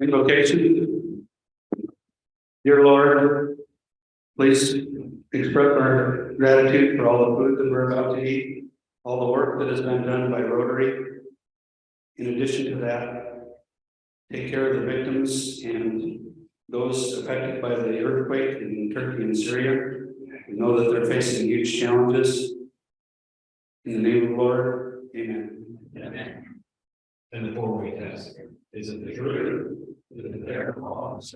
Invocation. Dear Lord, please express our gratitude for all the food that we're about to eat, all the work that has been done by Rotary. In addition to that, take care of the victims and those affected by the earthquake in Turkey and Syria. We know that they're facing huge challenges. In the name of the Lord, amen. Amen. And the four-way test is it the truth? Is it their laws?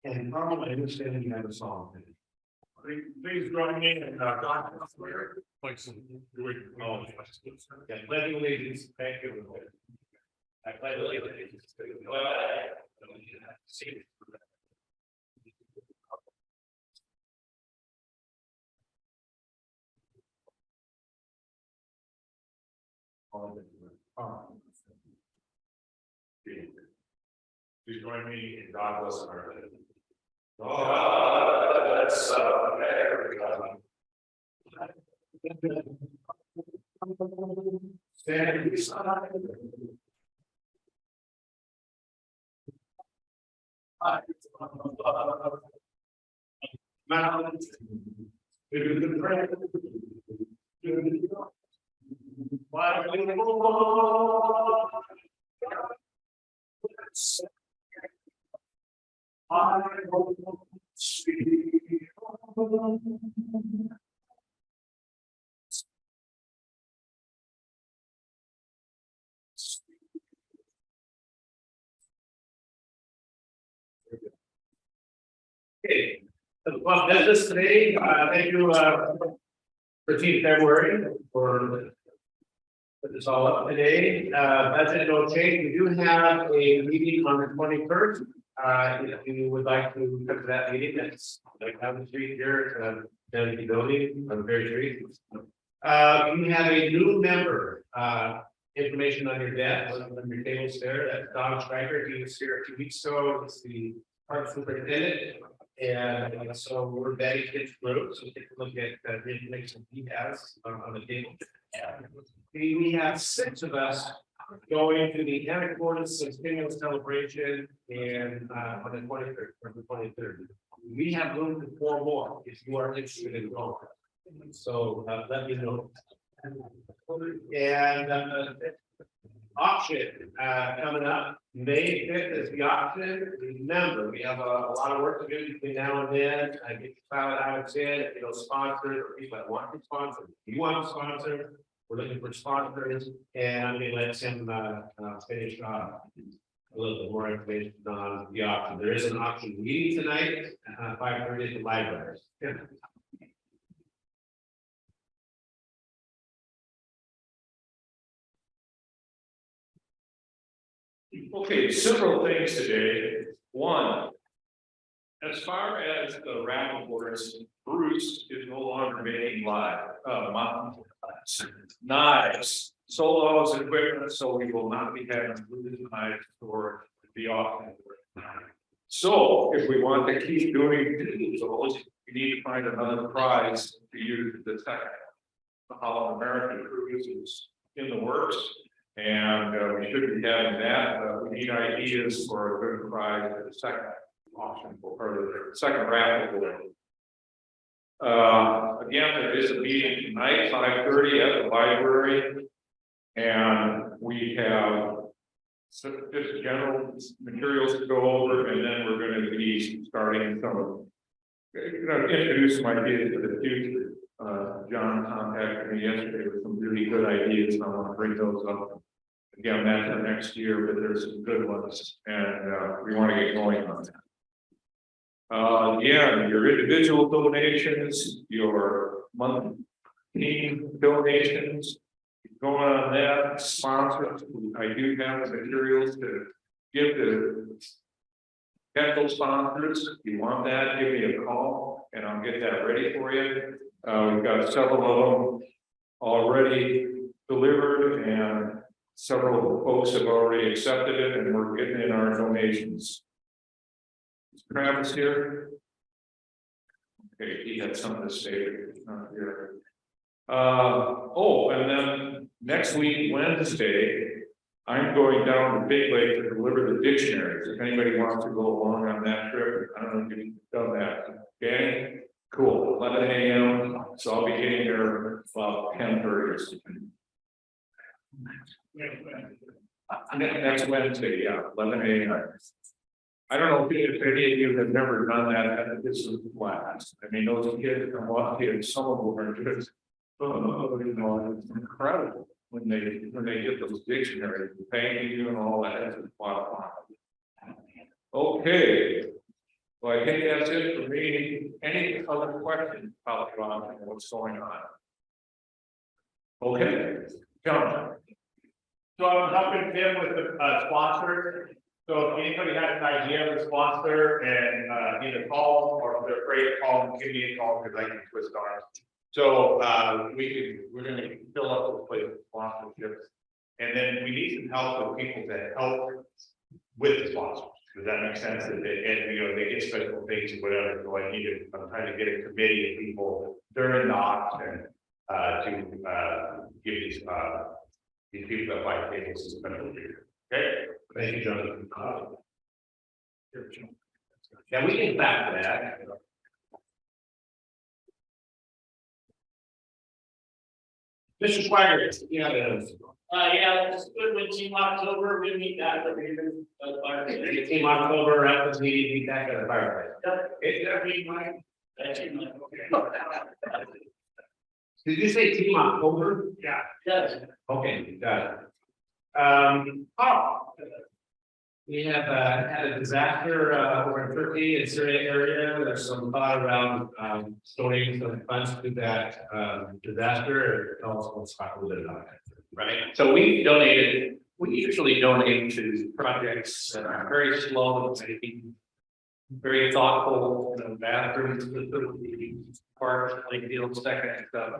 And Carl, I understand you have a song. Please join me in God. Yeah, pledge allegiance. Thank you. I pledge allegiance to the flag of the United States. Please join me in God bless America. God bless America. Stand beside. Mountain to the prayer. Why we I will see. Okay, well, business today. Thank you, 13th February for put this all up today. Budget no change. We do have a meeting on the 21st. If you would like to come to that meeting, that's like down the street here, down the building on the very street. You have a new member, information on your desk, on your tables there. That's Don Stryker. He was here 2 weeks ago. It's the park superintendent. And so we're vetting his through. So take a look at the information he has on the table. We have 6 of us going to the Anacortes Centennial Celebration and on the 23rd. We have room for 4 more if you are interested in going. So let me know. And auction coming up May 5th is the auction. Remember, we have a lot of work to do between now and then. I get the pilot items in, if you don't sponsor it, or people that want to sponsor. If you want to sponsor, we're looking for sponsors, and I'm going to let Tim finish a little bit more information on the auction. There is an auction meeting tonight at 5:30 at the library. Yeah. Okay, several things today. One, as far as the raffle boards, Bruce is no longer making live knives, solos, equipment, so we will not be having Bruce knives for the auction. So if we want to keep doing those, we need to find another prize to use the second. The Holland American Cruise is in the works. And we should be having that. We need ideas for a good prize for the second auction or the second raffle board. Again, there is a meeting tonight, 5:30 at the library, and we have just general materials to go over, and then we're going to be starting some of, introduce some ideas for the future. John contacted me yesterday with some really good ideas, and I want to bring those up. Again, that's for next year, but there's some good ones, and we want to get going on that. Again, your individual donations, your monthly team donations, going on that, sponsors. I do have the materials to give to potential sponsors. If you want that, give me a call, and I'll get that ready for you. We've got several of them already delivered, and several folks have already accepted it, and we're getting in our donations. Is Travis here? Okay, he had something to say, but he's not here. Oh, and then next week, Wednesday, I'm going down to Big Lake to deliver the dictionaries. If anybody wants to go along on that trip, I don't know if you've done that. Okay, cool, 11 a.m. So I'll be getting there about 10:30. Next Wednesday, yeah, 11 a.m. I don't know if any of you have never done that. This is a blast. I mean, those kids come up here, some of them are just, oh, you know, it's incredible when they get those dictionaries, painting and all that. It's a lot of fun. Okay. Well, I think that's it for me. Any other questions about what's going on? Okay, John. So I'm helping Tim with the sponsor. So if anybody has an idea of a sponsor and either call or if they're afraid to call, give me a call because I can twist arms. So we're gonna fill up the plate with sponsorships. And then we need some help with people to help with the sponsors. Does that make sense? And you know, they get special things or whatever. So I'm trying to get a committee of people during the auction to give these people that buy tables some special treatment. Okay. Thank you, Jonathan. Yeah, we get back to that. Mr. Swagger, yeah, it's good with Team October, we meet that every year. Team October at the meeting, meet that at the fireplace. It's every night. That's your night. Did you say Team October? Yeah. Yes. Okay, got it. We have had a disaster over in Turkey and Syria area. There's some thought around donating some funds to that disaster. Tell us what's a little bit about it. Right, so we usually donate to projects that are very slow, making very thoughtful, you know, bathrooms, facilities, parks, like fields, that kind of stuff.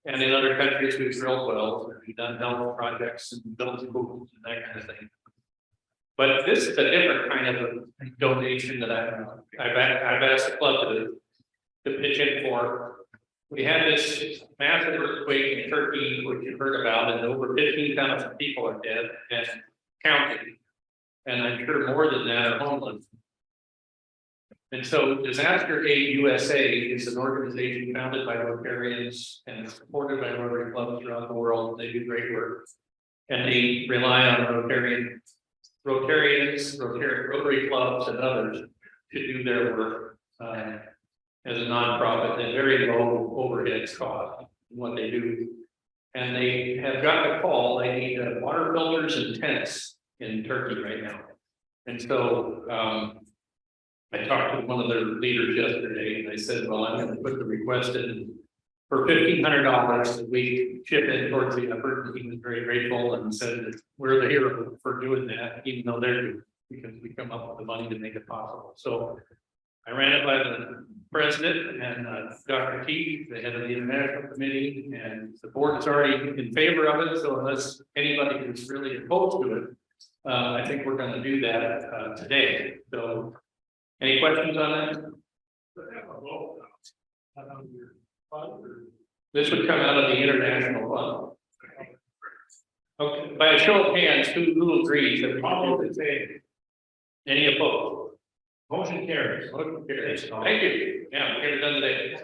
And in other countries, we've drilled wells, we've done health projects and built schools and that kind of thing. But this is a different kind of a donation that I've asked the club to pitch in for. We had this massive earthquake in Turkey, which you heard about, and over 15,000 people are dead and counting. And I'm sure more than that are homeless. And so Disaster Aid USA is an organization founded by Rotarians and supported by Rotary clubs throughout the world. They do great work. And they rely on Rotarians, Rotary clubs and others to do their work. As a nonprofit, and very low overhead cost in what they do. And they have gotten a call, they need water filters and tents in Turkey right now. And so I talked to one of their leaders yesterday and I said, well, I'm going to put the request in for $1,500 that we chip in towards the effort. And he was very grateful and said that we're the hero for doing that, even though they're doing it, because we come up with the money to make it possible. So I ran it by the president and Dr. T, the head of the international committee, and the board is already in favor of it. So unless anybody is really opposed to it, I think we're going to do that today. So any questions on that? This would come out of the international fund. Okay, by a show of hands, who agrees that we can do this? Any opposed? Motion carries. Motion carries. Thank you. Yeah, we'll get it done today.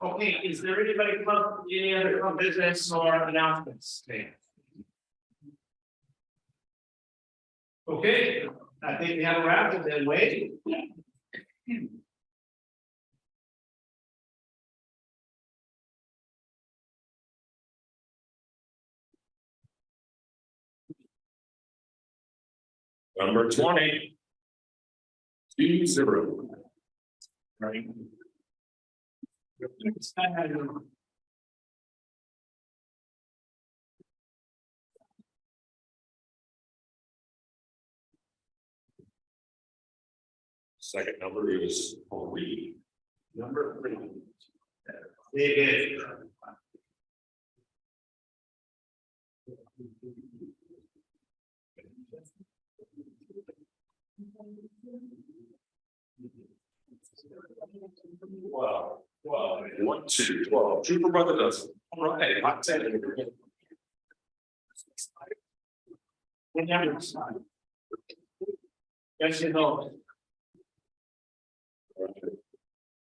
Okay, is there anybody from any other business or announcements today? Okay, I think we have a wrap and then wait. Number 20. 2-0. Right. Second number is 3. Number 3. It is. Wow. 1, 2, 12. Trooper brother does. All right. I'm saying. Yes, you know.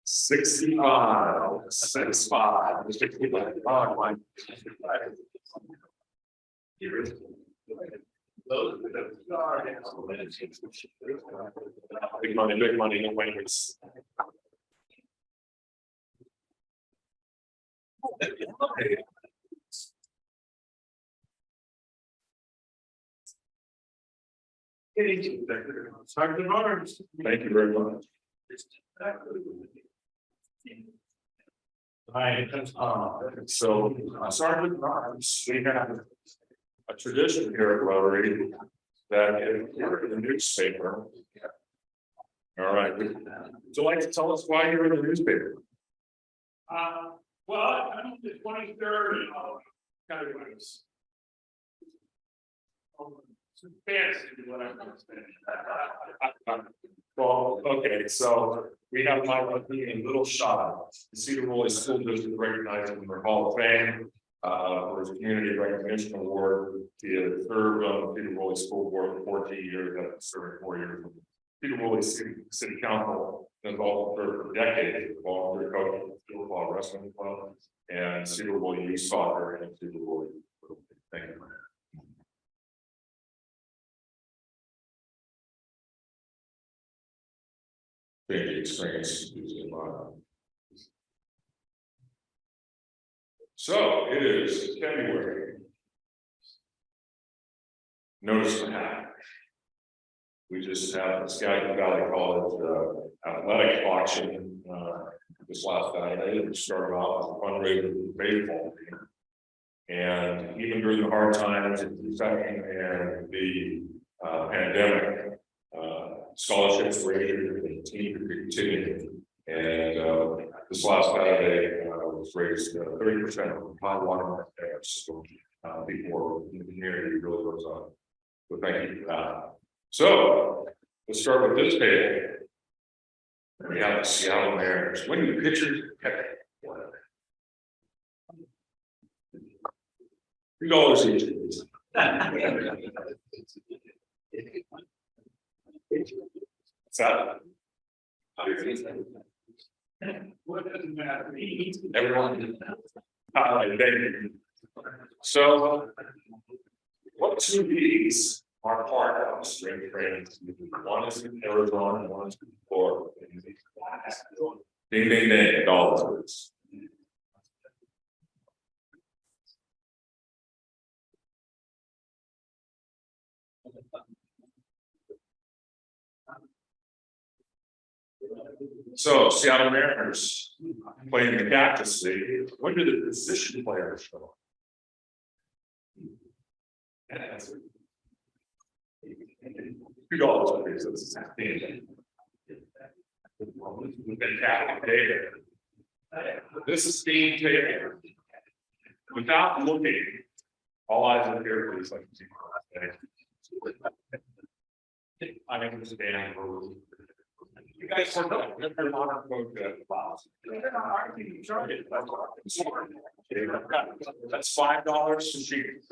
65, 65. Oh, my. Big money, no winners. Sergeant Arms. Thank you very much. Hi. So, Sergeant Arms, we have a tradition here at Rotary that if you're in the newspaper. All right, would you like to tell us why you're in the newspaper? Well, I'm the 23rd kind of was. Fancy what I'm going to say. Well, okay, so we have my lucky and little shot. The Sedro Woolley School District recognized him in their Hall of Fame for his community recognition award. He had served on the Sedro Woolley School Board for 14 years, after serving 4 years. Sedro Woolley City Council has also served for decades as a volunteer coach of the Field Wrestling Club and Sedro Woolley Youth Soccer and Sedro Woolley. Thank you. Big experience. So it is February. Notice the hat. We just had the Skagit Valley College athletic auction this last Saturday. We started off with a fundraiser for the baseball team. And even during the hard times of the recession and the pandemic, scholarships were issued and the team could continue. And this last Saturday was raised 30% of the high water mark there. So people in the community really goes on. So thank you for that. So let's start with this page. We have the Seattle Mariners. When the pitchers $3 each. What's that? What doesn't matter? Everyone. Thank you. So, what two leagues are part of spring training? One is in Arizona and one is in Florida. Ding, ding, ding, dollars. So Seattle Mariners playing the Cactus League. When do the position players show? $2 please. That's fantastic data. This is Steve Taylor. Without looking, all eyes are here, please. Like I understand. You guys are done. That's $5 to shoot.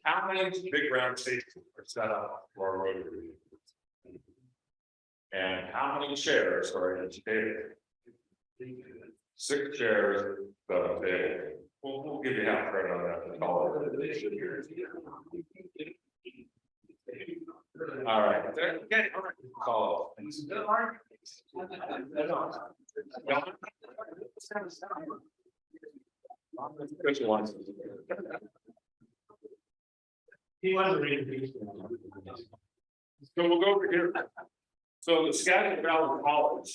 How many big round stations are set up for our Rotary? And how many chairs are in each table? 6 chairs, 7 tables. We'll give you half credit on that. All right. Okay. Call. He wasn't reading. So we'll go over here. So the Skagit Valley College,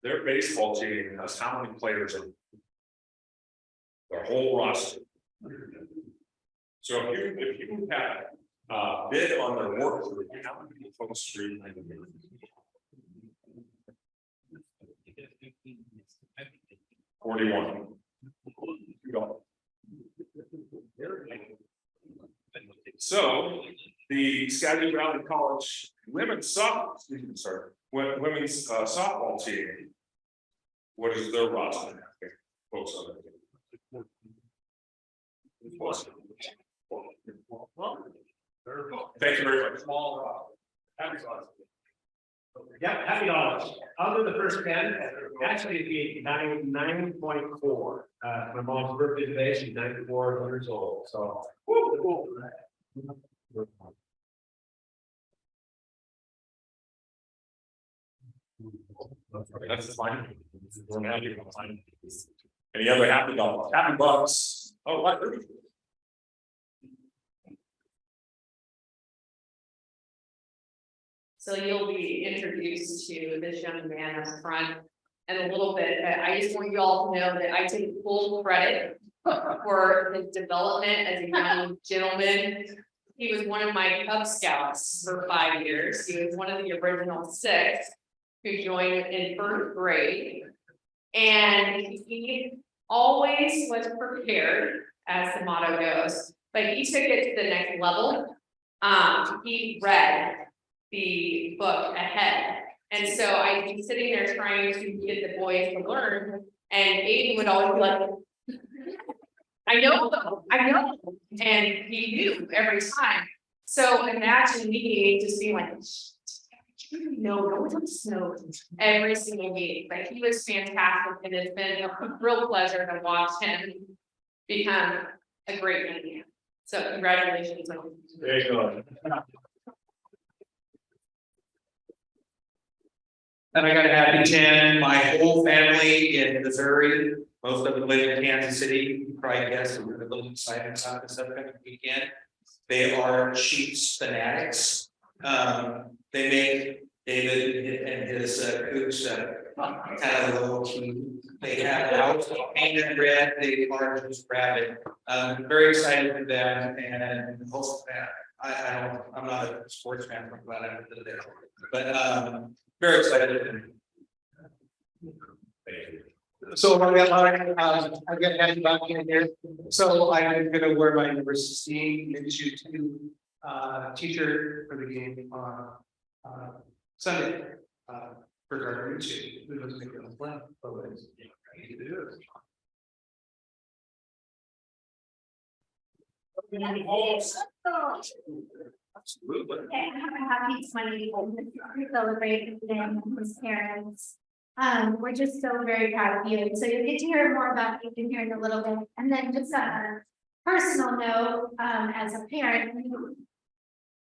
their baseball team has how many players in their whole roster? So if you had bid on their work, how many folks street? 41. So the Skagit Valley College women's softball team. What is their roster? Folks on it. Thank you very much. Yeah, happy dollars. I'll do the first 10. Actually, it'd be 9.4. My mom's birthday today, she's 94 years old, so. That's fine. Any other happy dollars? Happy bucks. Oh, what? So you'll be introduced to this young man up front in a little bit, but I just want you all to know that I take full credit for his development as a young gentleman. He was one of my Cub Scouts for 5 years. He was one of the original 6 who joined in 1st grade. And he always was prepared, as the motto goes, but he took it to the next level. He read the book ahead. And so I'd be sitting there trying to get the boys to learn, and Aiden would always be like, I know, and he knew every time. So imagine me just being like, no one knows every single meeting, but he was fantastic, and it's been a real pleasure to watch him become a great man. So congratulations. There you go. And I got a happy 10, my whole family in Missouri, most of them live in Kansas City, you probably guess, we're a little excited about this upcoming weekend. They are Chiefs fanatics. They make David and his coach kind of low key. They have out painted red, they are just rabid. Very excited for them, and hope that I'm not a sports fan, I'm glad I went to the day, but very excited. So I've got a happy back in here. So I'm gonna wear my number 16 into teacher for the game on Sunday. For our YouTube. Who doesn't make it on plan? Absolutely. Okay, I'm happy 20 to celebrate with them and his parents. We're just so very proud of you. So you'll get to hear more about you in here in a little bit. And then just on a personal note, as a parent,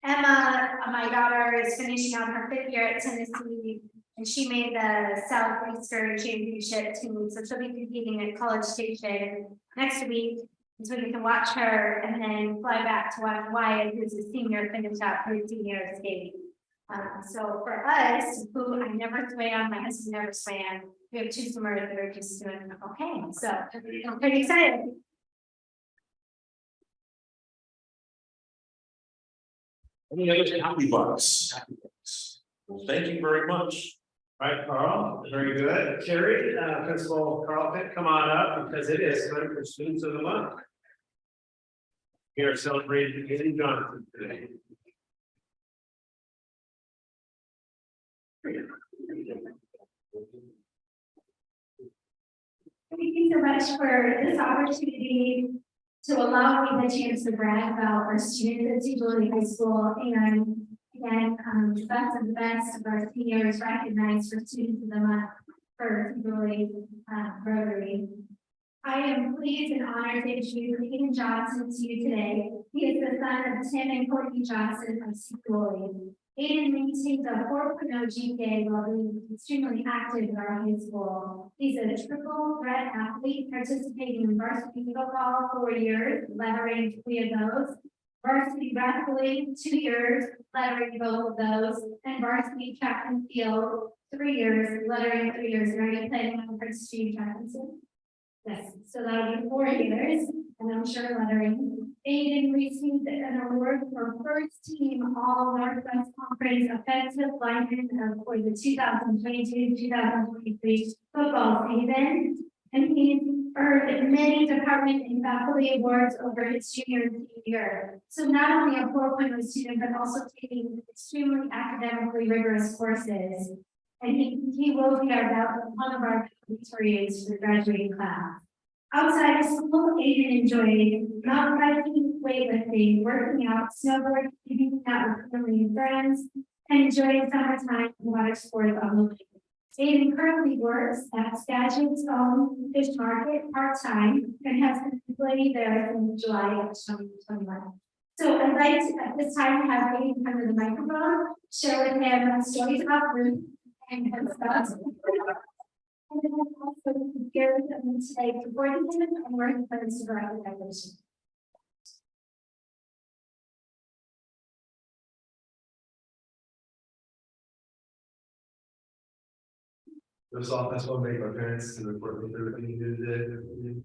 Emma, my daughter, is finishing out her 5th year at Tennessee, and she made the Southeastern Championship team. So she'll be competing at College Station next week. So you can watch her and then fly back to watch Wyatt, who's a senior, finish out her senior skating. So for us, who I never swam, my husband never swam, we have 2 swimmers that are just doing okay. So I'm pretty excited. Any other happy bucks? Well, thank you very much. All right, Carl, very good. Carrie, Principal Carlton, come on up, because it is time for Students of the Month. We are celebrating Haley Johnson today. Thank you so much for this opportunity to allow me the chance to brag about our students at Sedro Woolley High School, and again, the best of our seniors recognized for Students of the Month for Sedro Woolley Rotary. I am pleased and honored to introduce Aiden Johnson to you today. He is the son of Tim and Courtney Johnson of Sedro Woolley. Aiden maintains a 4.0 GPA while being extremely active in our high school. He's a triple threat athlete participating in varsity football 4 years, lettering 3 of those, varsity wrestling 2 years, lettering both of those, and varsity track and field 3 years, lettering 3 years. And are you planning on participating track and field? Yes, so that'll be 4 years, and I'm sure lettering. Aiden received an award for first team All Northwest Conference Offensive Lineman for the 2022-2023 football season. And he's earned many department and faculty awards over his junior and senior year. So not only a 4.0 student, but also taking extremely academically rigorous courses. And he will be one of our victorious for graduating class. Outside of school, Aiden enjoyed mountain biking, weightlifting, working out, snowboarding, hanging out with family and friends, and enjoying summertime and water sports on the lake. Aiden currently works at Skagit's own fish market part-time and has been employed there since July of 2021. So I'd like to, at this time, have Aiden come to the microphone, share with him stories about Ruth and his thoughts. And then also here with them today, supporting him and working for his organization. First off, I just want to thank my parents to report me through everything you did today.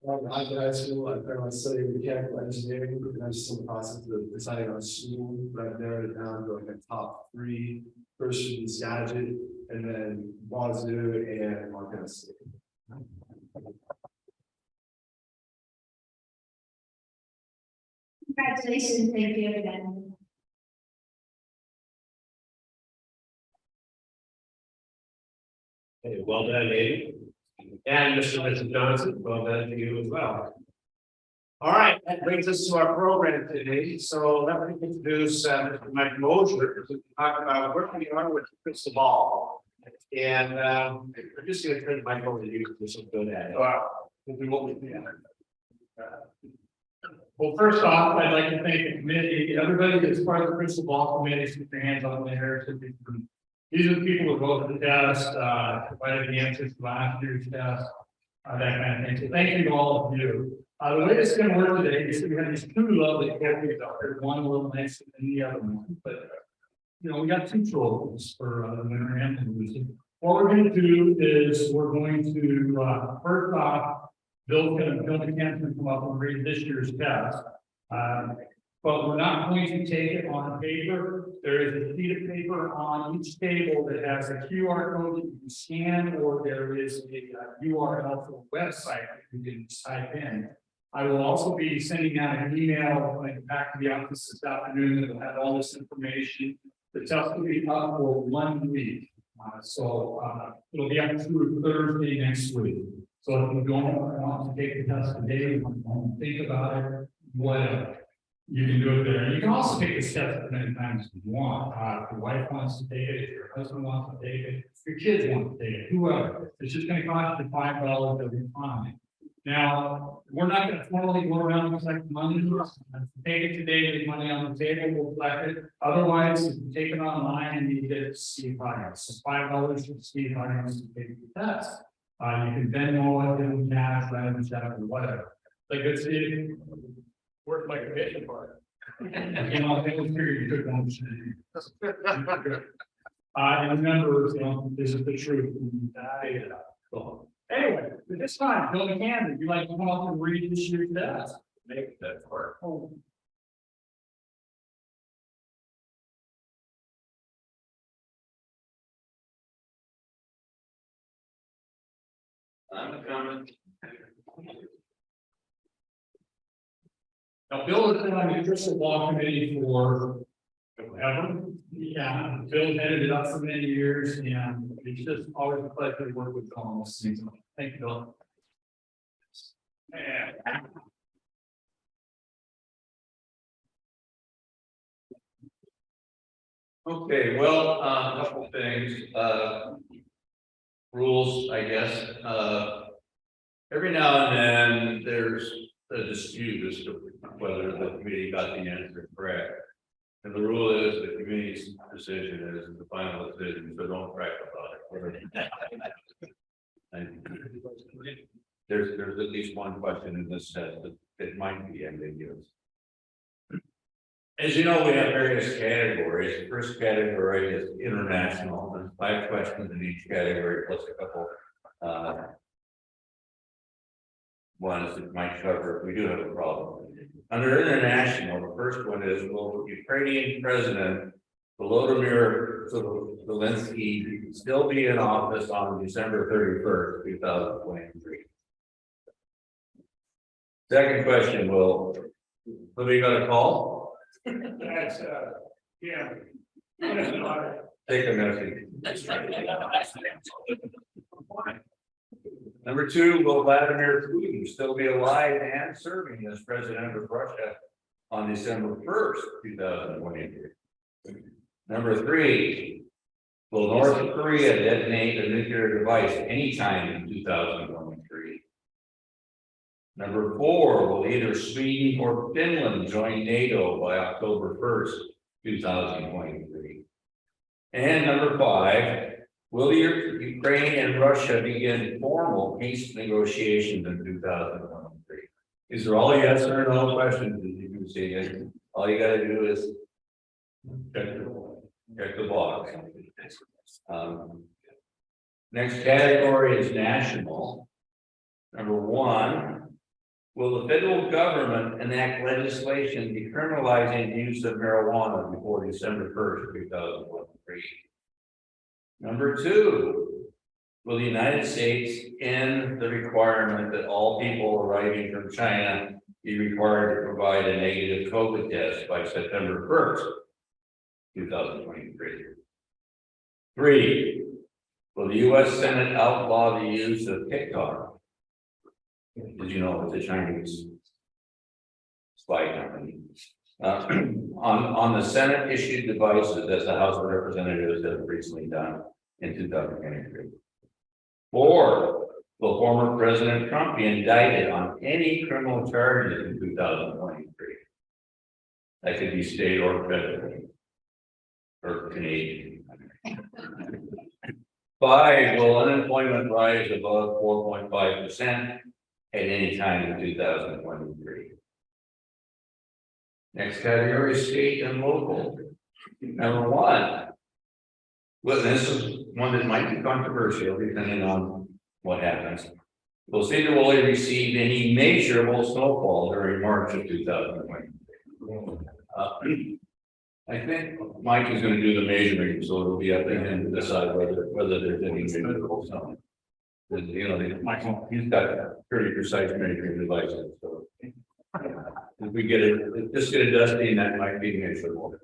After high school, I started studying mechanical engineering, and I'm just in the process of deciding on school, but I've narrowed it down to like a top 3. First should be Skagit, and then Wazoo and Montana State. Congratulations, thank you again. Hey, well done, Aiden. And Mr. and Mrs. Johnson, well done to you as well. All right, that brings us to our program today. So let me introduce Mr. Mike Mosher to talk about where we are with the crystal ball. And we're just going to turn the mic over to you because you're so good at it. We'll do what we can. Well, first off, I'd like to thank the committee, everybody that's part of the crystal ball committee, put their hands on there. These are the people who wrote the test, provided the answers to last year's test, that kind of thing. So thank you to all of you. The way it's going to work today is we have these 2 lovely trophies out there, one a little nicer than the other one, but you know, we got 2 trophies for the winner and the loser. What we're going to do is we're going to first off, Bill McCann's going to come up and read this year's test. But we're not going to take it on paper. There is a sheet of paper on each table that has a QR code that you can scan, or there is a URL for the website that you can type in. I will also be sending out an email back to the office this afternoon that will have all this information. The test will be up for 1 week. It'll be up through Thursday next week. So if you don't want to take the test today, want to think about it, whatever. You can do it there. And you can also take this test as many times as you want. If your wife wants to take it, if your husband wants to take it, if your kids want to take it, whoever. It's just going to cost you $5 every time. Now, we're not going to formally go around and collect money. Take it today, leave money on the table, we'll collect it. Otherwise, if you take it online and you get it to Steve Hines. So $5 for Steve Hines to take the test. You can Venmo it, in cash, random check, or whatever. Like it's worth my commission part. You know, I was here, you took one. And remember, you know, this is the truth. So, anyway, at this time, Bill McCann, would you like to come up and read this year's test? Make that part. Oh. I'm coming. Now, Bill has been on the crystal ball committee for forever. Yeah, Bill headed it up for many years, and it's just always a pleasure to work with Bill on this season. Thank you, Bill. Okay, well, a couple of things, rules, I guess. Every now and then there's a dispute as to whether the committee got the answer correct. And the rule is the committee's decision is the final decision, so don't brag about it. And there's at least one question in this test that might be ambiguous. As you know, we have various categories. The first category is international. There's 5 questions in each category, plus a couple ones that might cover if we do have a problem. Under international, the first one is, will the Ukrainian president Volodymyr Zelensky still be in office on December 31st, 2023? Second question, will, somebody got a call? That's, yeah. Take a message. Number two, will Vladimir Putin still be alive and serving as president of Russia on December 1st, 2023? Number three, will North Korea detonate a nuclear device anytime in 2023? Number four, will either Sweden or Finland join NATO by October 1st, 2023? And number five, will Ukraine and Russia begin formal peace negotiations in 2023? These are all yes or no questions, as you can see. All you gotta do is check the box. Next category is national. Number one, will the federal government enact legislation decriminalizing the use of marijuana before December 1st, 2023? Number two, will the United States end the requirement that all people arriving from China be required to provide a negative COVID test by September 1st, 2023? Three, will the U.S. Senate outlaw the use of TikTok? Did you know it's a Chinese spy company? On the Senate issued devices, as the House of Representatives have recently done in 2023. Four, will former President Trump be indicted on any criminal charges in 2023? That could be state or federal or Canadian. Five, will unemployment rise above 4.5% at any time in 2023? Next category is state and local. Number one, well, this is one that might be controversial depending on what happens. Will Sedro Woolley receive any measurable snowfall during March of 2023? I think Mike is going to do the measuring, so it'll be up to him to decide whether there's any measurable snow. You know, he's got pretty precise measuring devices, so. If we get it, just get a dusting, that might be measurable.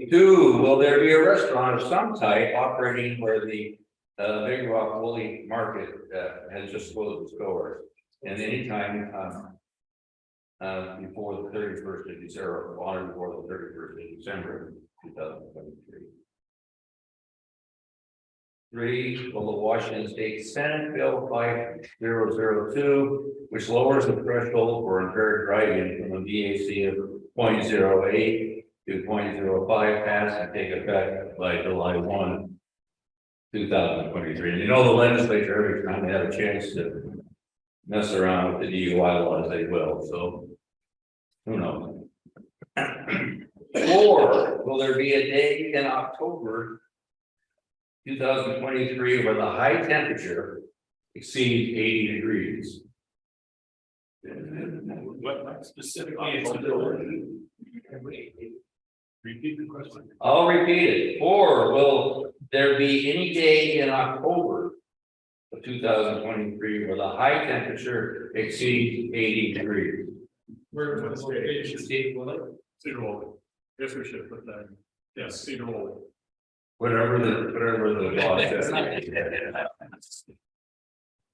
Two, will there be a restaurant of some type operating where the Big Rock Woolley Market has just closed its doors? And anytime before the 31st of December, on or before the 31st of December 2023. Three, will the Washington State Senate Bill 5002, which lowers the threshold for impaired driving from a VAC of 0.08 to 0.05 pass and take effect by July 1, 2023. And you know the legislature, every time they have a chance to mess around with the DUI laws, they will. So who knows? Four, will there be a day in October 2023 where the high temperature exceeds 80 degrees? What specifically is repeat the question? I'll repeat it. Four, will there be any day in October of 2023 where the high temperature exceeds 80 degrees? Where the location? Sedro Woolley. Yes, we should put that. Yes, Sedro Woolley. Whatever the law says.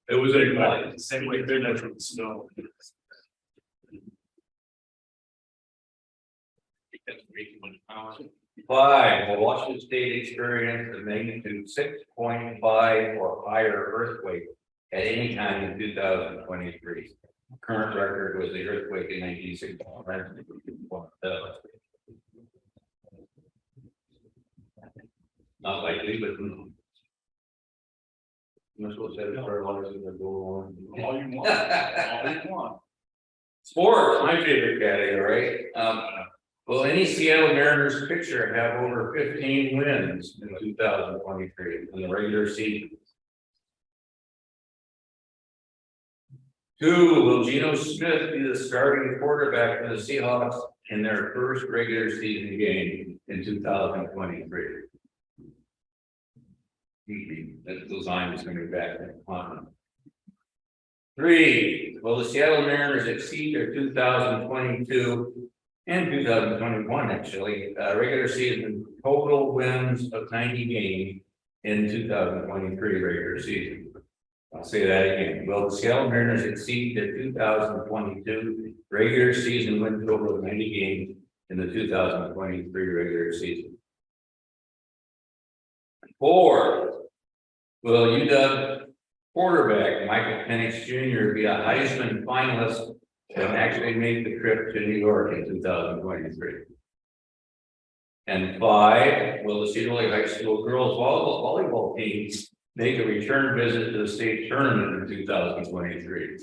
It was a same way big from snow. Five, will Washington State experience a magnitude 6.5 or higher earthquake at any time in 2023? Current record was the earthquake in 1960. Not likely, but you're supposed to have fertilizers that go on. All you want. All you want. Sports, my favorite category. Will any Seattle Mariners pitcher have over 15 wins in 2023 in the regular season? Two, will Geno Smith be the starting quarterback for the Seahawks in their first regular season game in 2023. That design is coming back. On. 3, will the Seattle Mariners exceed their 2022 and 2021 actually regular season total wins of 90 games in 2023 regular season? I'll say that again. Will the Seattle Mariners exceed their 2022 regular season win total of 90 games in the 2023 regular season? 4, will UW quarterback Michael Penix Jr. be a Heisman finalist and actually make the trip to New York in 2023? And 5, will the Sedro Woolley High School girls volleyball team make a return visit to the state tournament in 2023?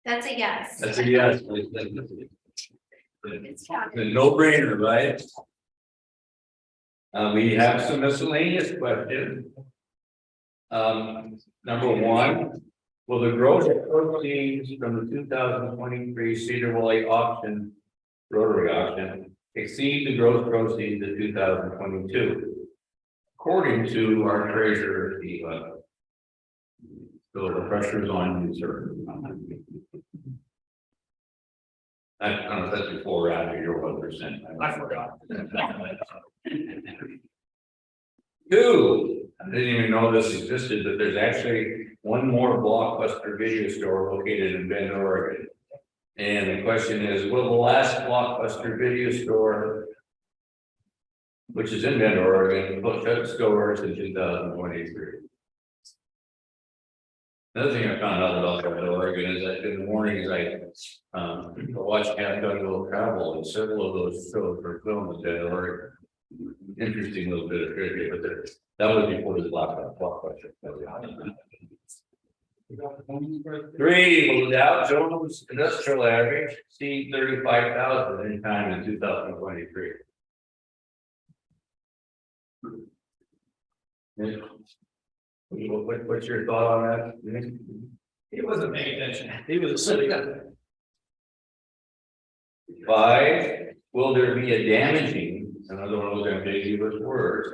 That's a yes. That's a yes. It's counted. A no-brainer, right? We have some miscellaneous questions. Number 1, will the gross proceeds from the 2023 Sedro Woolley auction, Rotary auction, exceed the gross proceeds of 2022? According to our treasurer, so the pressure's on you, sir. I don't know if that's before or after your 1%. I forgot. 2, I didn't even know this existed, but there's actually one more Blockbuster video store located in Bend, Oregon. And the question is, will the last Blockbuster video store, which is in Bend, Oregon, shut stores in 2023? Another thing I found out about Bend, Oregon is that in the mornings I watched Camp Douglas Travel, and several of those shows were filmed in Bend, Oregon. Interesting little bit of trivia, but that was before the Blockbuster. 3, will the Dow Jones Industrial Average exceed 35,000 anytime in 2023? What's your thought on that? He wasn't paying attention. He was sitting up. 5, will there be a damaging, another one of those ambiguous words,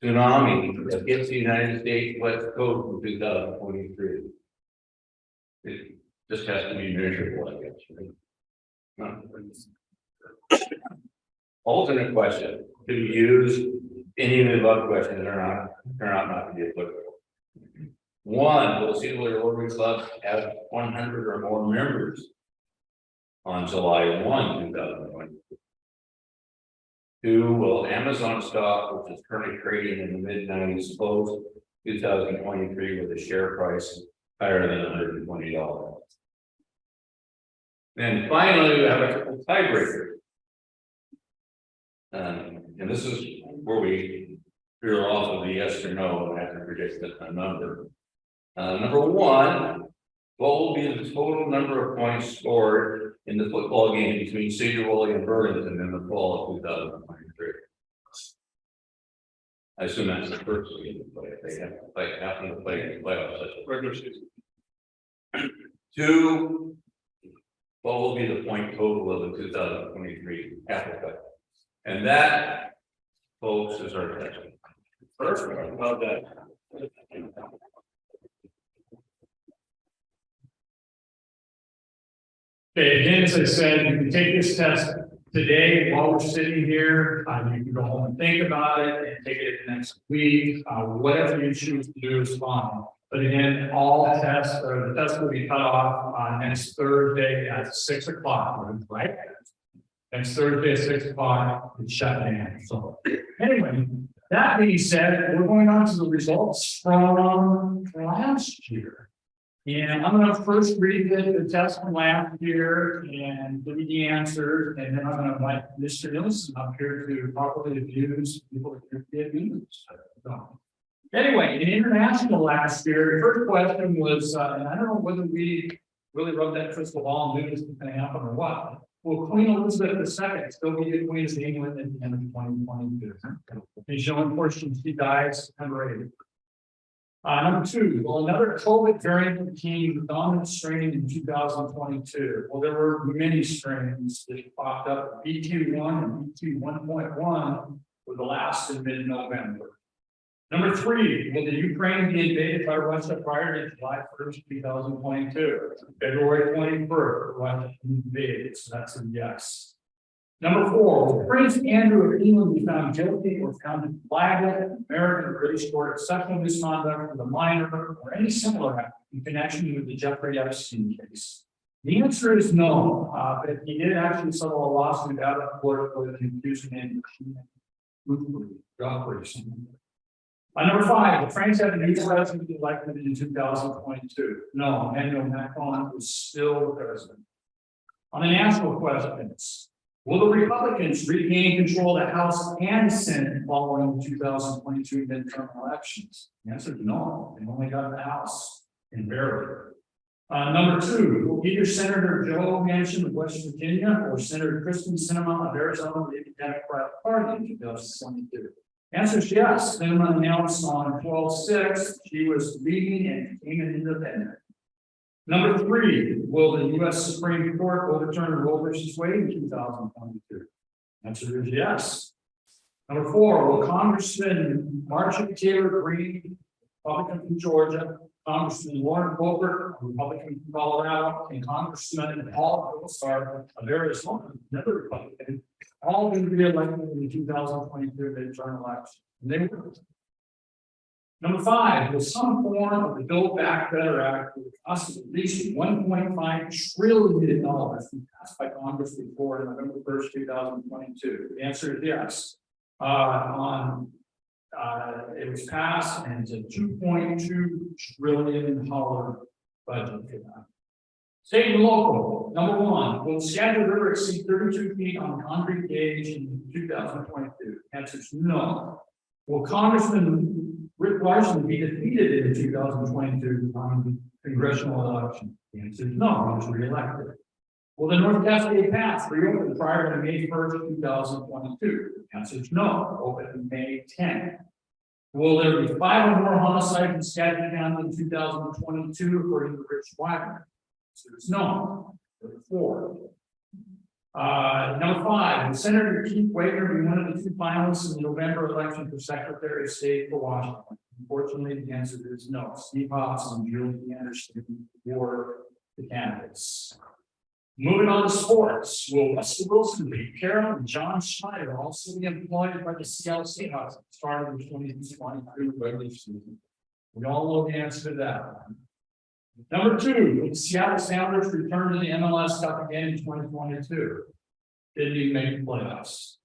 tsunami that hits the United States West Coast in 2023? It just has to be measurable, I guess. Right? Alternate question: to use any of the above questions or not, turn out not to be applicable. 1, will the Sedro Woolley Rotary Club have 100 or more members on July 1, 2020? 2, will Amazon stock, which is currently trading in the mid-90s, close 2023 with a share price higher than $120? And finally, we have a couple tiebreakers. And this is where we veer off of the yes or no and have to predict a number. Number 1, what will be the total number of points scored in the football game between Sedro Woolley and Burlington in the fall of 2023? I assume that's the first game to play. They have to play, happen to play in the playoffs. Regular season. 2, what will be the point total of the 2023 Apple Cup? And that, folks, is our test. Perfect. Love that. Okay, again, as I said, you can take this test today while we're sitting here. You can go home and think about it and take it next week. Whatever you choose to do is fine. But again, all tests, or the test will be cut off next Thursday at 6 o'clock, right? Next Thursday at 6 o'clock, it's shut down. So anyway, that being said, we're going on to the results from last year. And I'm going to first read the test from last year and give you the answers, and then I'm going to invite Mr. Nielsen up here to properly abuse people that get abused. So, anyway, in international last year, the first question was, and I don't know whether we really rubbed that crystal ball and knew this was going to happen or what. Will Queen Elizabeth II still be the Queen of England at the end of 2022? And showing portion she dies September 8th. Number two, well, another COVID variant became the dominant strain in 2022. Well, there were many strains that popped up. BQ1 and BQ1.1 were the last in mid-November. Number three, will the Ukraine be invaded by Russia prior to July 1st, 2022? February 21st, Russia invaded, so that's a yes. Number four, will Prince Andrew of England be found guilty or found liable in American or British court of sexual misconduct with a minor or any similar act in connection with the Jeffrey Epstein case? The answer is no, but he did actually settle a lawsuit out of court with an accused man operation. Number five, the French have a new president elected in 2022. No, Emmanuel Macron is still the president. On the national questions, will the Republicans regain control of the House and Senate following the 2022 midterm elections? The answer is no, they only got the House and barely. Number two, will either Senator Joe Manchin of West Virginia or Senator Kristen Sinema of Arizona lead the Democratic Party in 2022? Answer is yes. Sinema announced on 12/6 she was leading and became an independent. Number three, will the U.S. Supreme Court overturn Roe versus Wade in 2022? Answer is yes. Number four, will Congressman Marjorie Taylor Greene, Republican from Georgia, Congressman Lauren Boebert, Republican from Colorado, and Congressman Paul Gosar of Arizona, another Republican, all been reelected in the 2022 midterm election? And they were. Number five, will some form of the Build Back Better Act with a cost of at least $1.5 trillion be passed by Congress before November 1st, 2022? The answer is yes. It was passed and it's a $2.2 trillion budget for that. State and local. Number one, will the Sedro River exceed 32 feet on concrete gauge in 2022? Answer is no. Will Congressman Rick Larson be defeated in the 2022 congressional election? The answer is no, he was reelected. Will the North Cascade Pass reopen prior to May 1st, 2022? The answer is no, open May 10th. Will there be 5 or more homicides in Skagit County in 2022 according to Rich Wagner? The answer is no. Number four. Number five, will Senator Keith Wagner be one of the 2 finalists in the November election for Secretary of State for Washington? Unfortunately, the answer is no. Steve Hobbs and Julie Anderson were the candidates. Moving on to sports, will Wesley Wilson, Pete Carroll, and John Schneider also be employed by the Seattle Seahawks starting the 2022 regular season? We all know the answer to that. Number two, will the Seattle Sounders return to the MLS Cup again in 2022? Didn't even make the playoffs.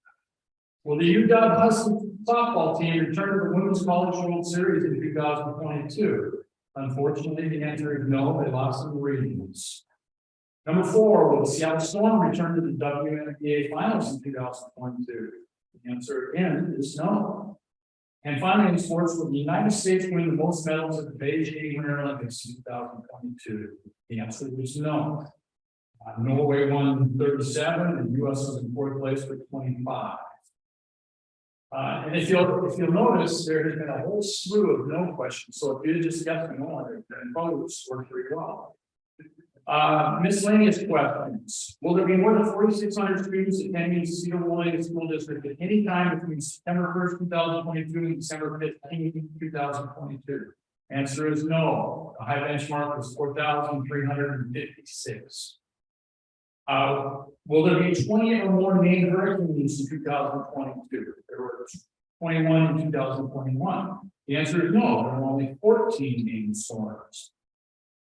Will the UW Husky softball team return to the Women's College World Series in 2022? Unfortunately, the answer is no, they lost in the regionals. Number four, will the Seattle Storm return to the WNBA Finals in 2022? The answer again is no. And finally, in sports, will the United States win the most medals at the Beijing Winter Olympics in 2022? The answer is no. Norway won 37, and the U.S. was in 4th place with 25. And if you'll notice, there has been a whole slew of no questions. So if you just guessed no on it, then probably would score pretty well. Miscellaneous questions. Will there be more than 4,600 students attending Sedro Woolley School District at any time between September 1st, 2022 and December 15th, 2022? Answer is no. The high benchmark was 4,356. Will there be 20 or more named hurricanes in 2022? There were 21 in 2021. The answer is no. There were only 14 named storms.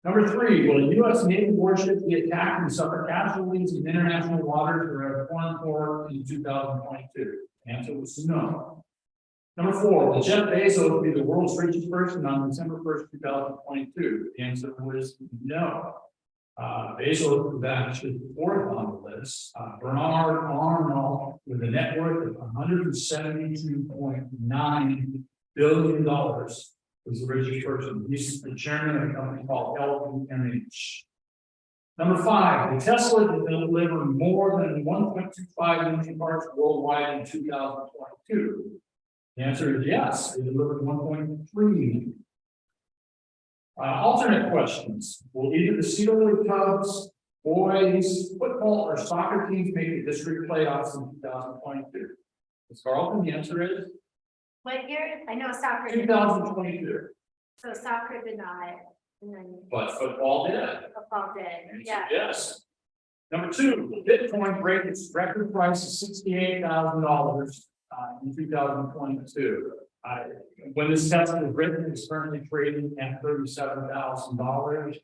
Number three, will a U.S. Navy warship be attacked and suffer casualties in international waters or a foreign port in 2022? The answer was no. Number four, will Jeff Bezos be the world's richest person on December 1st, 2022? The answer was no. Bezos was actually fourth on the list. Bernard Arnault, with a net worth of $172.9 billion, was the richest person. He's the chairman of a company called LVMH. Number five, the Tesla delivered more than 1.25 million cars worldwide in 2022. The answer is yes, they delivered 1.3 million. Alternate questions. Will either the Sedro Woolley Cubs, boys, football, or soccer teams make the district playoffs in 2022? Ms. Carlton, the answer is What year? I know soccer did, 2022, so soccer did not, and then but football did. football did, yeah. Yes. Number two, Bitcoin break its record price of $68,000 in 2022. When this test was written, it's currently trading at $37,000.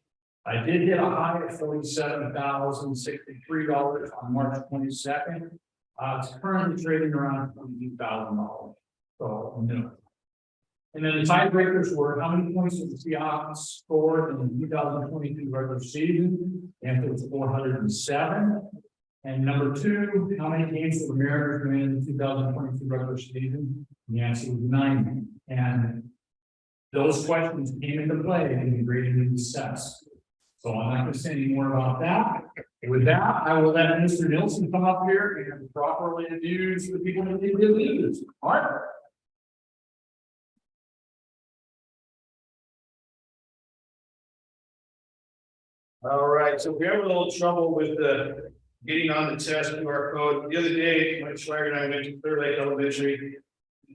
I did hit a high of $47,063 on March 22nd. It's currently trading around $22,000. So, no. And then the tiebreakers were how many points did the Seahawks score in the 2022 regular season? The answer was 407. And number two, how many games did the Mariners win in the 2022 regular season? The answer was 90. And those questions came into play in the grading of these tests. So I'm not going to say any more about that. With that, I will let Mr. Nielsen come up here and properly introduce the people that did leaders. Mark. All right, so we have a little trouble with the getting on the test QR code. The other day, my Schwager and I went to Clear Lake Elementary.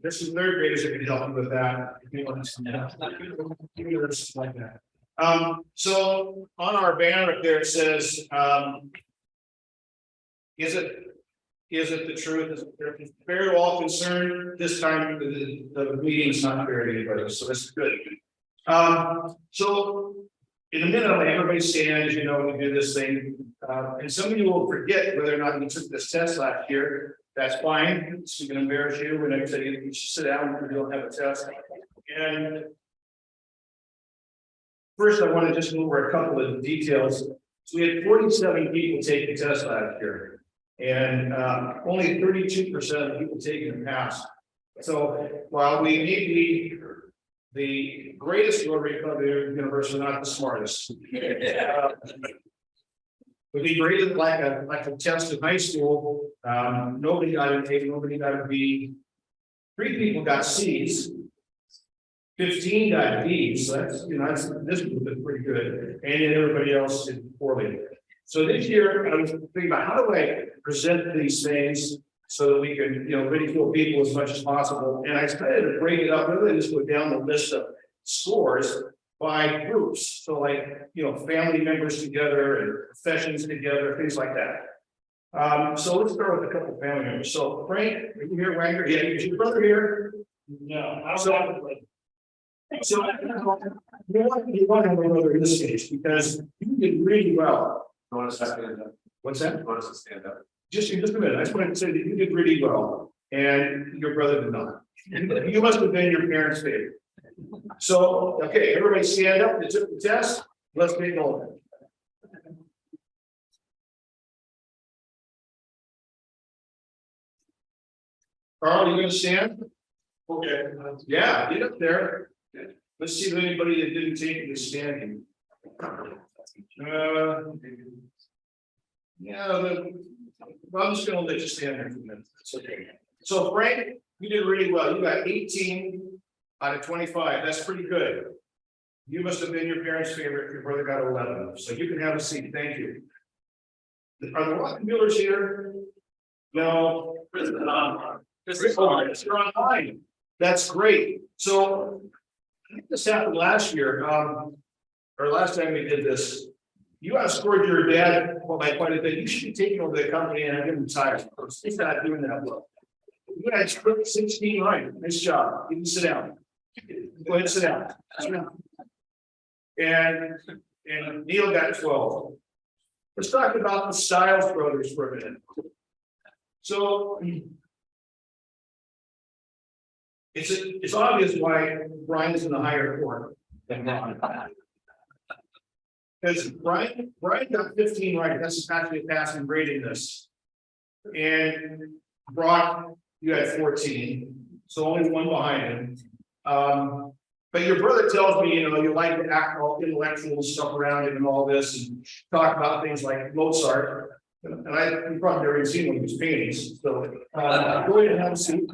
There's some third graders that can help me with that. If you want to like that. So on our banner up there, it says, is it the truth? Is it fair to all concerned? This time the meeting's not fair to anybody, so that's good. So in a minute, I'll make everybody stand, as you know, when we do this thing. And some of you will forget whether or not you took this test last year. That's fine. It's going to embarrass you when I say you should sit down if you don't have a test. And first, I want to just go over a couple of details. So we had 47 people take the test last year, and only 32% of people taking the pass. So while we may be the greatest Rotary Club in the universe, we're not the smartest. Would be graded like a test in high school. Nobody got an A, nobody got a B. 3 people got C's. 15 got D's. So that's, this would be pretty good. And then everybody else did poorly. So this year I was thinking about how do I present these things so that we can, ridicule people as much as possible. And I decided to break it up, really just go down the list of scores by groups. So like, family members together and professions together, things like that. So let's start with a couple of family members. So Frank, are you here, Wanger? Yeah, is your brother here? No, I don't have a brother. So you want to have a brother in this case because you did really well. Notice that stand up. What's that? Notice to stand up. Just a minute. I just wanted to say that you did really well and your brother did not. You must have been your parents' favorite. So, okay, everybody stand up. You took the test. Let's get going. Carl, you gonna stand? Okay. Yeah, get up there. Let's see if anybody that didn't take it is standing. I'm just gonna let you stand there for a minute. It's okay. So Frank, you did really well. You got 18 out of 25. That's pretty good. You must have been your parents' favorite. Your brother got 11. So you can have a seat. Thank you. Are the Rockenbullers here? No. You're online. That's great. So this happened last year, or last time we did this. You outscored your dad by quite a bit. You should be taking over the company and having him retire. He's not doing that well. You guys put 16 right. Nice job. You can sit down. Go ahead and sit down. And Neil got 12. Let's talk about the Stiles brothers for a minute. So it's obvious why Brian's in the higher court than Ron. Because Brian got 15 right. That's actually a passing grade in this. And Brock, you had 14, so only one behind him. But your brother tells me, you like to act all intellectual stuff around him and all this, and talk about things like Mozart. And you probably never even seen one of his paintings. So go ahead and have a seat.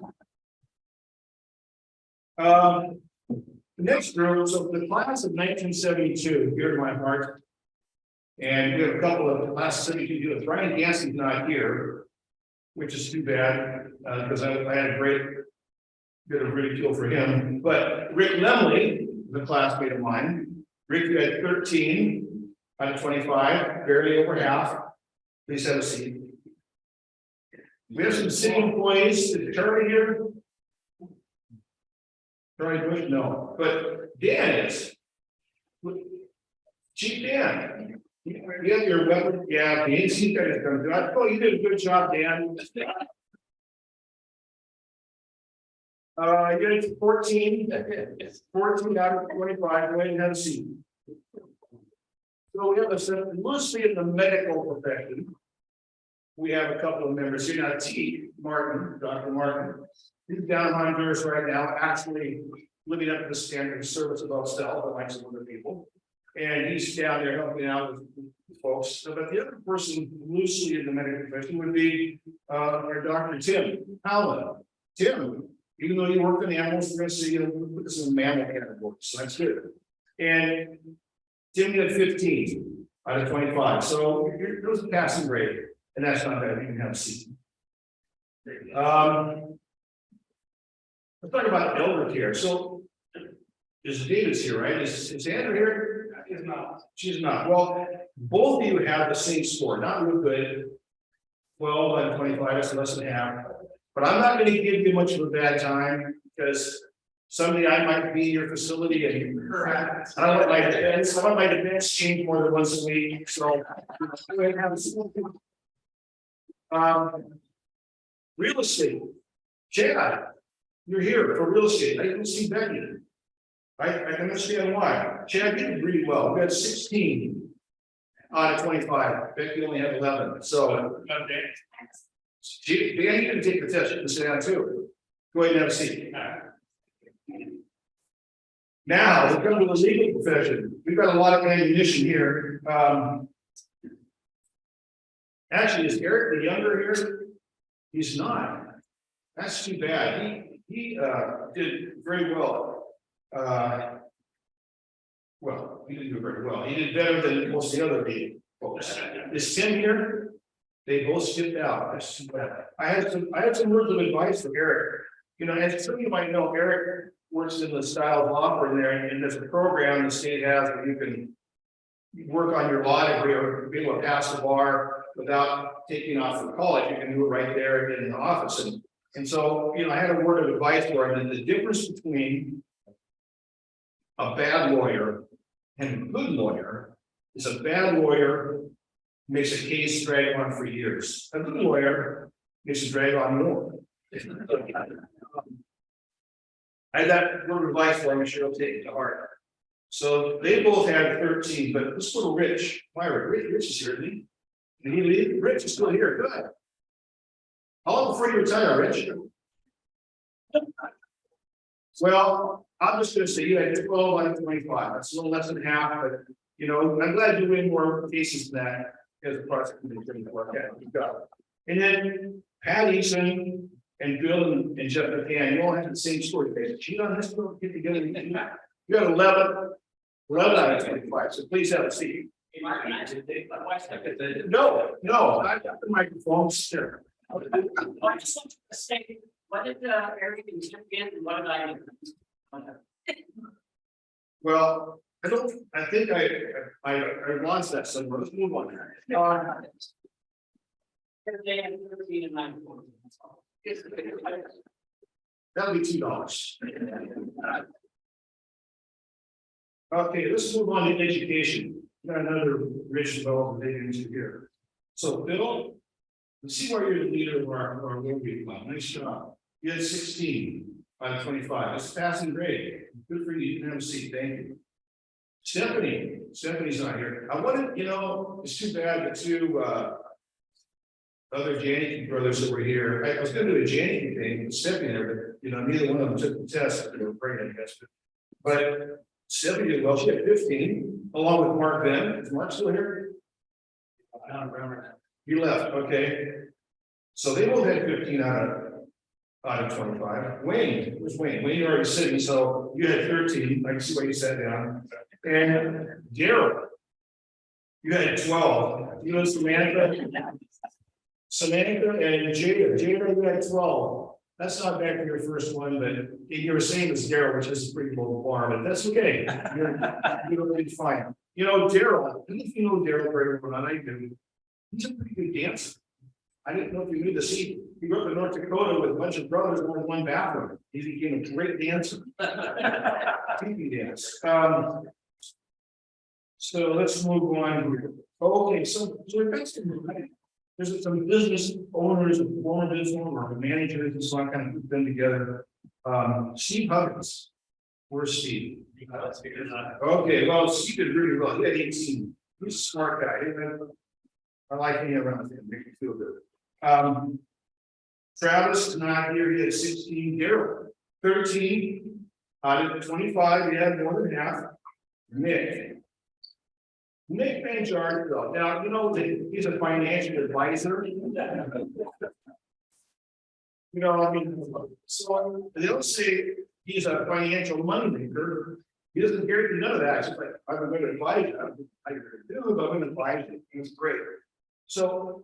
The next group, so the class of 1972, dear to my heart. And we have a couple of class of 72 students. Brian Gansey's not here, which is too bad, because I had a great bit of ridicule for him. But Rick Lemley, the classmate of mine, Rick, you had 13 out of 25, barely over half. Please have a seat. We have some city employees. Is Charlie here? Charlie Bush, no, but Dan is. Chief Dan. You have your weapon, yeah, the AC guy is gonna do it. Oh, you did a good job, Dan. You had 14 out of 25, go ahead and have a seat. So we have a mostly in the medical profession. We have a couple of members here now. T. Martin, Dr. Martin, he's down in Honduras right now, actually living up to the standard of service above self, like some other people. And he's down there helping out with folks. So, but the other person loosely in the medical profession would be our Dr. Tim Howland. Tim, even though you work in the animals, we're going to see you put this in mammal category, so that's good. And Tim had 15 out of 25, so there was a passing grade, and that's not bad. You can have a seat. Let's talk about elder care. So, is David's here, right? Is Andrew here? She's not. She's not. Well, both of you have the same score, not real good. 12 out of 25, that's less than half. But I'm not going to give you much of a bad time because someday I might be in your facility and I don't want my defense change more than once a week. So real estate. Chad, you're here for real estate. I didn't see Becky. I can understand why. Chad did really well. We had 16 out of 25. Becky only had 11. So Dan, you didn't take the test. You can sit down too. Go ahead and have a seat. Now we come to the legal profession. We've got a lot of ammunition here. Actually, is Eric the younger here? He's not. That's too bad. He did very well. Well, he didn't do very well. He did better than most of the other folks. Is Tim here? They both skipped out. That's too bad. I had some words of advice for Eric. You know, as some of you might know, Eric works in the style of law firm there, and there's a program the state has where you can work on your law degree or be able to pass the bar without taking off from college. You can do it right there in the office. And so, you know, I had a word of advice for him, and the difference between a bad lawyer and a good lawyer is a bad lawyer makes a case drag on for years. A good lawyer makes it drag on more. I had that word of advice for him, I'm sure he'll take it to heart. So they both had 13, but let's go to Rich. Rich is here, isn't he? Did he leave? Rich is still here. Good. How long before you retire, Rich? Well, I'm just going to say you had 12 out of 25. That's a little less than half, but you know, I'm glad you win more cases than that as a prosecutor didn't work out. You got it. And then Pat Eason and Bill and Jeff McCann, you all have the same story. They cheat on this one, get together and get back. You got 11 out of 25. So please have a seat. No, I got the microphone. Sure. I just want to say, what did Eric and Tim get and what did I? Well, I think I lost that somewhere. Let's move on. They had 13 and 9. That'll be $2. Okay, let's move on to education. Got another rich development they into here. So Bill, let's see why you're the leader of our Rotary Club. Nice job. You had 16 out of 25. That's passing grade. Good for you. You can have a seat. Thank you. Stephanie's not here. I wanted, you know, it's too bad the two other Janicki brothers that were here. I was going to do a Janicki thing with Stephanie there, but you know, neither one of them took the test. They were pregnant, I guess. But Stephanie did well. She had 15, along with Mark Ben. Is Mark still here? I don't remember. He left. Okay. So they both had 15 out of Out of 25. Wayne, where's Wayne? Wayne, you're already sitting, so you had 13. I can see why you sat down. And Daryl, you had 12. You and Samantha. Samantha and Jada, you had 12. That's not bad for your first one, but you were saying this Daryl, which is a pretty low bar, but that's okay. You're really fine. You know, Daryl, I don't know if you know Daryl very well, I do. He's a pretty good dancer. I didn't know if you knew this. He grew up in North Dakota with a bunch of brothers in one bathroom. He became a great dancer. He can dance. So let's move on here. Okay, so we've got some, there's some business owners, former business owners, managers, and so I kind of put them together. Steve Huggins. Where's Steve? Okay, well, Steve did really well. He had 18. He's a smart guy. I like hanging around with him, make me feel good. Travis is not here, he had 16, Daryl, 13, out of 25, he had more than half. Nick Mangiard, though, now, you know, that he's a financial advisor. You know, I mean, so they don't say he's a financial moneymaker. He doesn't guarantee none of that. It's like, I'm going to advise you. I do, but I'm going to advise you. It's great. So,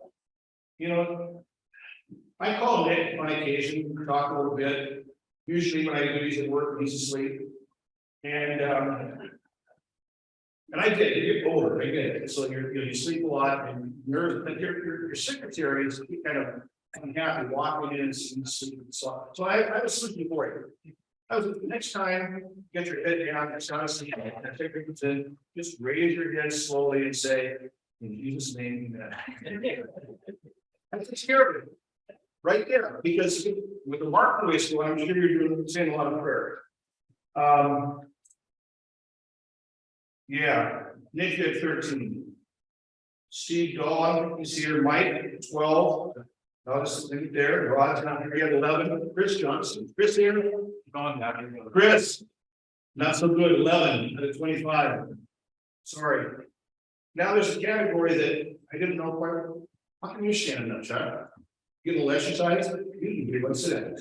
you know, I call Nick on occasion, talk a little bit. Usually when I do, he's at work, he's asleep. And I get it, you get older, I get it. So you sleep a lot and your secretary is kind of unhappy walking in and sleeping. So I was sleeping for you. I was the next time, get your head down, just honestly, just raise your head slowly and say, in Jesus' name, amen. I takes care of it. Right there, because with the marketplace school, I'm sure you're saying a lot of prayer. Yeah, Nick had 13. Steve Dawn is here, Mike 12. Notice there, Rod's not here yet, 11. Chris Johnson, Chris here, gone now. Chris, not so good, 11 out of 25. Sorry. Now there's a category that I didn't know quite. How come you're standing up, Chuck? Get a little exercise, you can do what's it.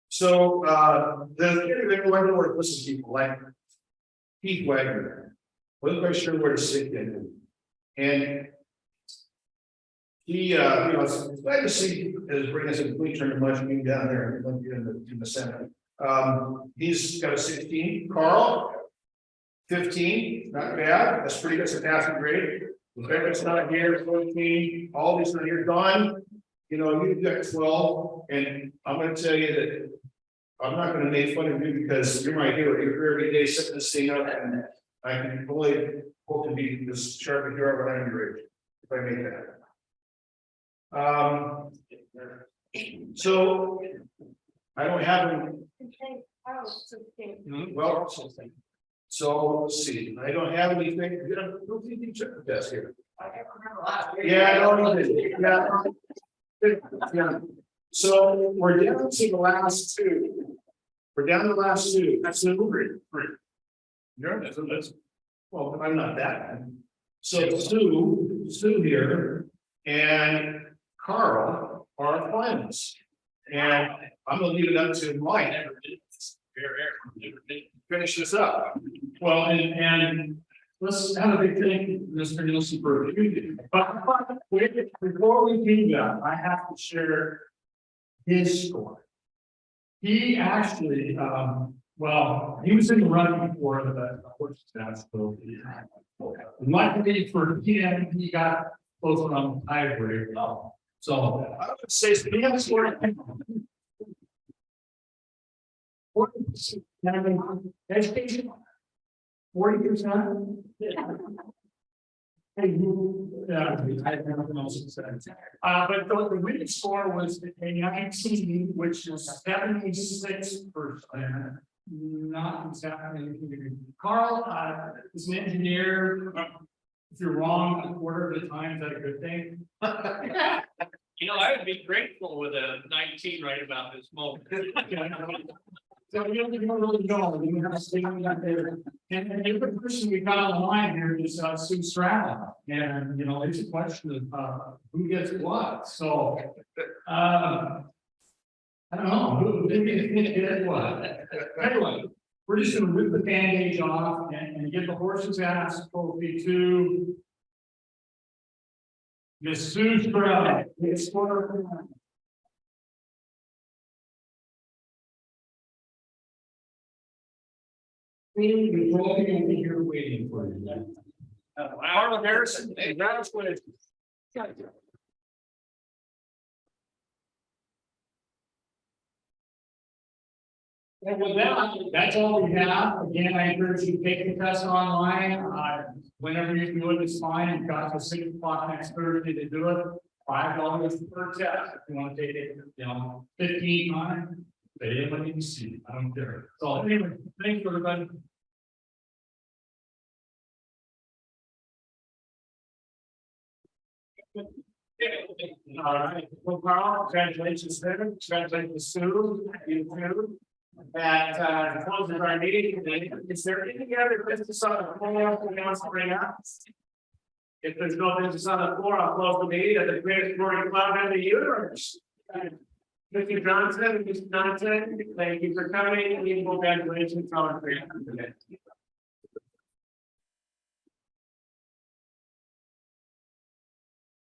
So the wonder where to listen to people like Keith Wagner. Wasn't quite sure where to sit in. And he you know, it's glad to see his bring us a complete turn of much being down there in the Senate. He's got a 16. Carl. 15, not bad. That's pretty good. It's a passing grade. Rebecca's not here. 14. All these not here. Don, you know, you've got 12, and I'm going to tell you that I'm not going to make fun of you because you're my hero. You're here every day setting this thing up, and I can fully hope to be as sharp as you are when I'm your age, if I make that. So I don't have any. Well. So let's see, I don't have anything. You don't think you took the test here. Yeah, I don't. Yeah. So we're down to the last two. That's three. Well, I'm not that. So Sue here and Carl are finalists. And I'm gonna leave it up to Mike. Finish this up. Well, and let's have a big thank you, Mr. Nielsen, for everything. But before we do that, I have to share his story. He actually, well, he was in the running for the horse test. So luckily for him, he got close on hybrid. So I would say he has 40% education, 40%. Yeah, I have nothing else to say. But the winning score was a 19, which is 76%. Not exactly. Carl is an engineer. If you're wrong a quarter of the time, is that a good thing? You know, I would be grateful with a 19 right about this moment. So you don't really know, you have to stay on that there. And the other person we got on the line here is Sue Strata, and you know, it's a question of who gets what, so. I don't know, who gets what. Anyway, we're just gonna rip the bandage off and give the horse's ass trophy to Miss Sue Strata. It's for. We're all gonna be here waiting for you. Arlen Harrison, hey, that's what it. And with that, that's all we have. Again, I encourage you to take the test online. Whenever you do it, it's fine. You've got till 6 o'clock next Thursday to do it. $5 per test. If you want to take it, 15 times, pay it when you see it. I don't care. So anyway, thanks everybody. All right, well, Carl, congratulations there, congratulations Sue, you too. That closes our meeting today. Is there any other business on the floor we want to bring up? If there's no business on the floor, I'll close the meeting at the greatest sporting club in the universe. Mr. Johnson, Mr. Johnson, thank you for coming, and congratulations on the great today.